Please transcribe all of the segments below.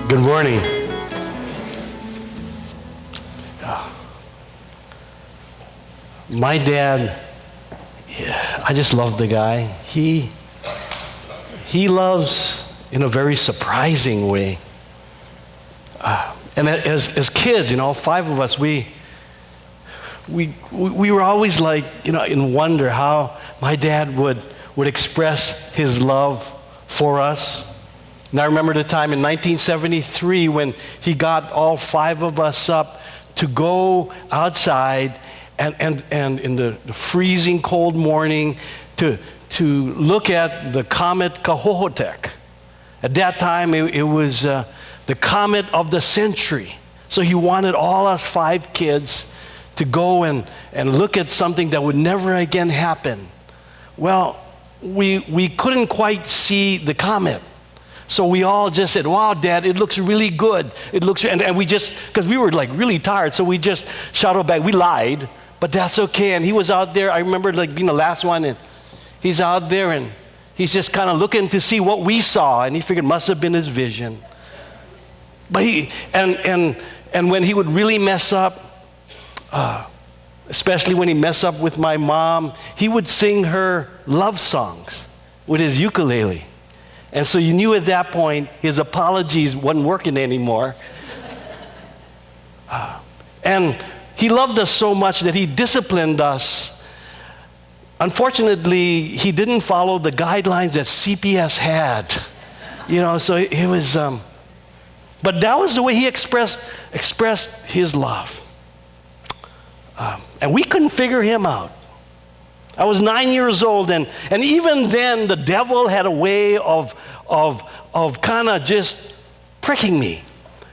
Good morning. My dad, I just love the guy. He loves in a very surprising way. And as kids, 5 of us, we were always like, in wonder how my dad would express his love for us. And I remember the time in 1973 when he got all 5 of us up to go outside and in the freezing cold morning to look at the comet Kahohotek. At that time, it was the comet of the century. So he wanted all us 5 kids to go and look at something that would never again happen. Well, we couldn't quite see the comet. So we all just said, "Wow, Dad, it looks really good. It looks," and we just, because we were like really tired, so we just shouted back. We lied, but that's okay. And he was out there. I remember like being the last one, and he's out there, and he's just kind of looking to see what we saw, and he figured it must have been his vision. But and when he would really mess up, especially when he messed up with my mom, he would sing her love songs with his ukulele. And so you knew at that point his apologies wasn't working anymore. And he loved us so much that he disciplined us. Unfortunately, he didn't follow the guidelines that CPS had. So it was, but that was the way he expressed his love. And we couldn't figure him out. I was 9 years old, and even then, the devil had a way of kind of just pricking me,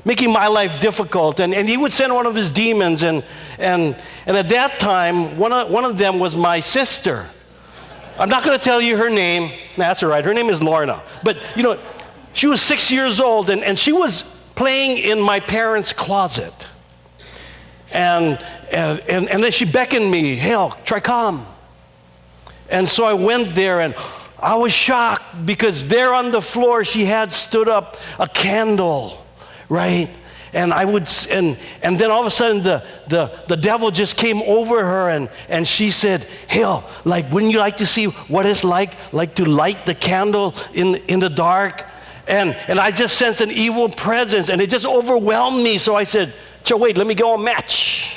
making my life difficult. And he would send one of his demons, and at that time, one of them was my sister. I'm not going to tell you her name. That's all right. Her name is Lorna. But she was 6 years old, and she was playing in my parents' closet. And then she beckoned me, "Hale, try come." And so I went there, and I was shocked because there on the floor she had stood up a candle, right? And and then all of a sudden the devil just came over her, and she said, "Hale, like, wouldn't you like to see what it's like to light the candle in the dark?" And I just sensed an evil presence, and it just overwhelmed me. So I said, "Wait, let me go and match."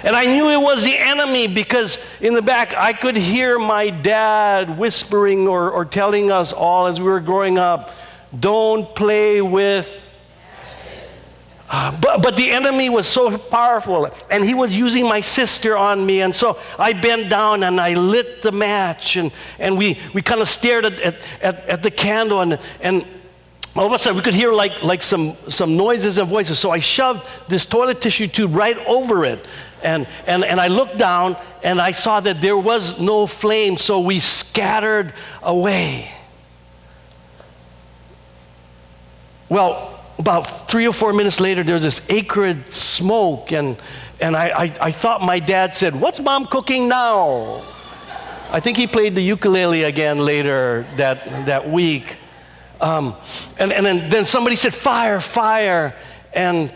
And I knew it was the enemy because in the back I could hear my dad whispering or telling us all as we were growing up, "Don't play with." But the enemy was so powerful, and he was using my sister on me. And so I bent down and I lit the match, and we kind of stared at the candle, and all of a sudden we could hear like some noises and voices. So I shoved this toilet tissue tube right over it. And I looked down, and I saw that there was no flame, so we scattered away. Well, about 3 or 4 minutes later, there was this acrid smoke, and I thought my dad said, "What's Mom cooking now?" I think he played the ukulele again later that week. And then somebody said, "Fire, fire." And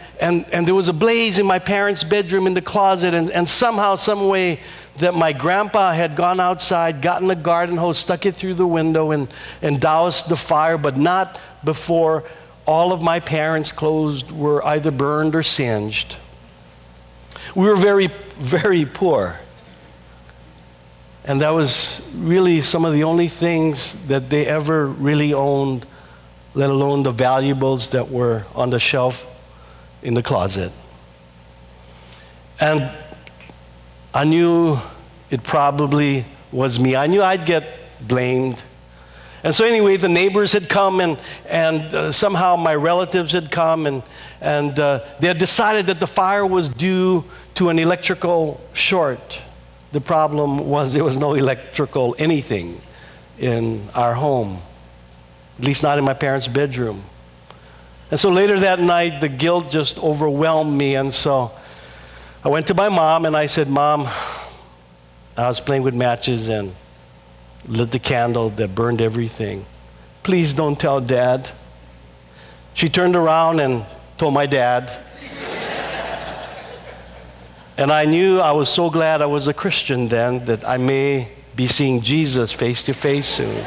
there was a blaze in my parents' bedroom in the closet, and somehow, some way, that my grandpa had gone outside, gotten a garden hose, stuck it through the window, and doused the fire, but not before all of my parents' clothes were either burned or singed. We were very, very poor. And that was really some of the only things that they ever really owned, let alone the valuables that were on the shelf in the closet. And I knew it probably was me. I knew I'd get blamed. And so anyway, the neighbors had come, and somehow my relatives had come, and they had decided that the fire was due to an electrical short. The problem was there was no electrical anything in our home, at least not in my parents' bedroom. And so later that night, the guilt just overwhelmed me. And so I went to my mom and I said, "Mom, I was playing with matches and lit the candle that burned everything. Please don't tell Dad." She turned around and told my dad. And I knew, I was so glad I was a Christian then, that I may be seeing Jesus face to face soon.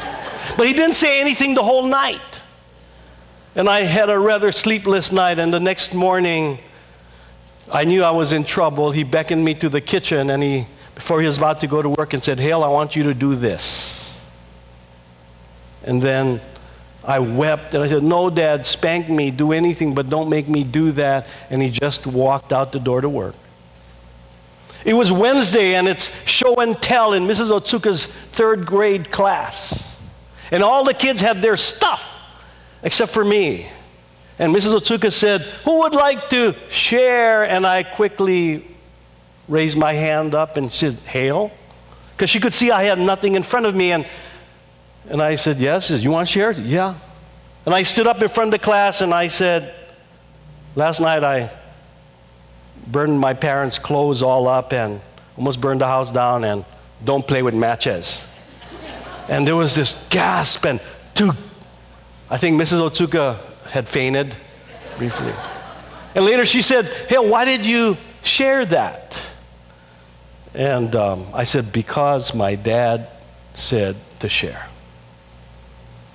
But he didn't say anything the whole night. And I had a rather sleepless night, and the next morning, I knew I was in trouble. He beckoned me to the kitchen, and before he was about to go to work, and said, Hale, I want you to do this. And then I wept, and I said, no, Dad, spank me, do anything, but don't make me do that. And he just walked out the door to work. It was Wednesday, and it's show and tell in Mrs. Otsuka's third grade class. And all the kids had their stuff, except for me. And Mrs. Otsuka said, who would like to share? And I quickly raised my hand up, and she said, Hale? Because she could see I had nothing in front of me. And I said, yes. She said, you want to share? Yeah. And I stood up in front of the class, and I said, last night I burned my parents' clothes all up and almost burned the house down, and don't play with matches. And there was this gasp, and I think Mrs. Otsuka had fainted briefly. And later she said, hey, why did you share that? And I said, because my dad said to share.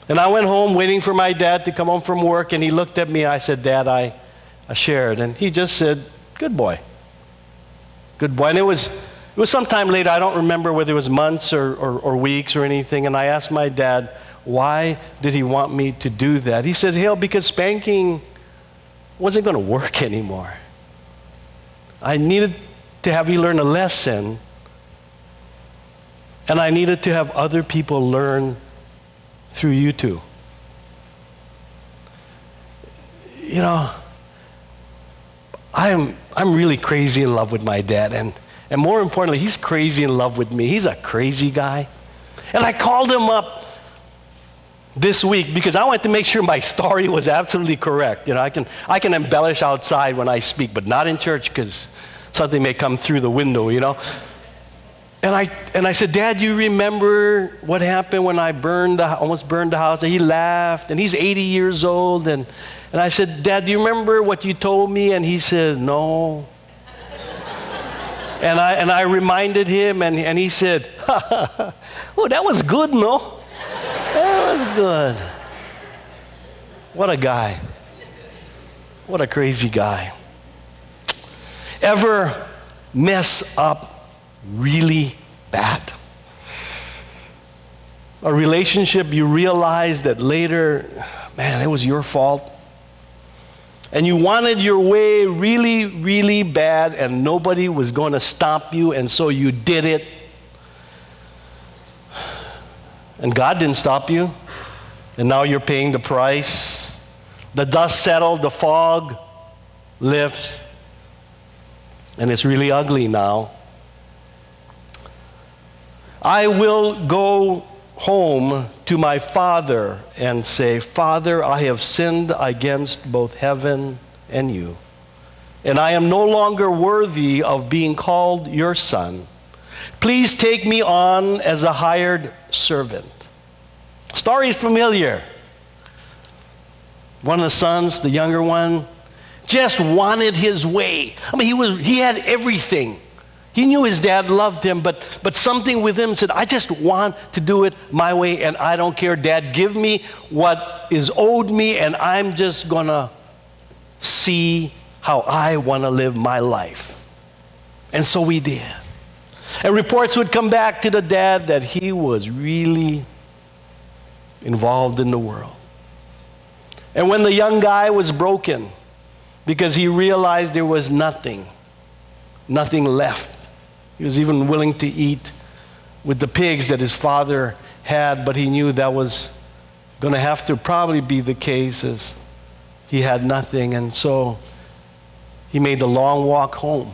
And I went home waiting for my dad to come home from work, and he looked at me. I said, Dad, I shared. And he just said, good boy. Good boy. And it was sometime later, I don't remember whether it was months or weeks or anything, and I asked my dad, why did he want me to do that? He said, Hale, because spanking wasn't going to work anymore. I needed to have you learn a lesson, and I needed to have other people learn through you too. You know, I'm really crazy in love with my dad, and more importantly, he's crazy in love with me. He's a crazy guy. And I called him up this week because I wanted to make sure my story was absolutely correct. You know, I can embellish outside when I speak, but not in church because something may come through the window, you know. And I said, Dad, you remember what happened when I almost burned the house? And he laughed, and he's 80 years old. And I said, Dad, do you remember what you told me? And he said, no. and I reminded him, and he said, oh, that was good, no? That was good. What a guy. What a crazy guy. Ever mess up really bad? A relationship you realize that later, man, it was your fault. And you wanted your way really, really bad, and nobody was going to stop you, and so you did it. And God didn't stop you, and now you're paying the price. The dust settled, the fog lifts, and it's really ugly now. I will go home to my father and say, Father, I have sinned against both heaven and you, and I am no longer worthy of being called your son. Please take me on as a hired servant. Story is familiar. One of the sons, the younger one, just wanted his way. I mean, he had everything. He knew his dad loved him, but something with him said, I just want to do it my way, and I don't care. Dad, give me what is owed me, and I'm just going to see how I want to live my life. And so we did. And reports would come back to the dad that he was really involved in the world. And when the young guy was broken because he realized there was nothing left, he was even willing to eat with the pigs that his father had, but he knew that was going to have to probably be the case as he had nothing, and so he made the long walk home.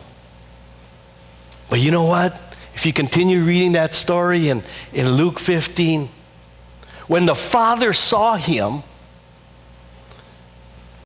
But you know what? If you continue reading that story in Luke 15, when the father saw him,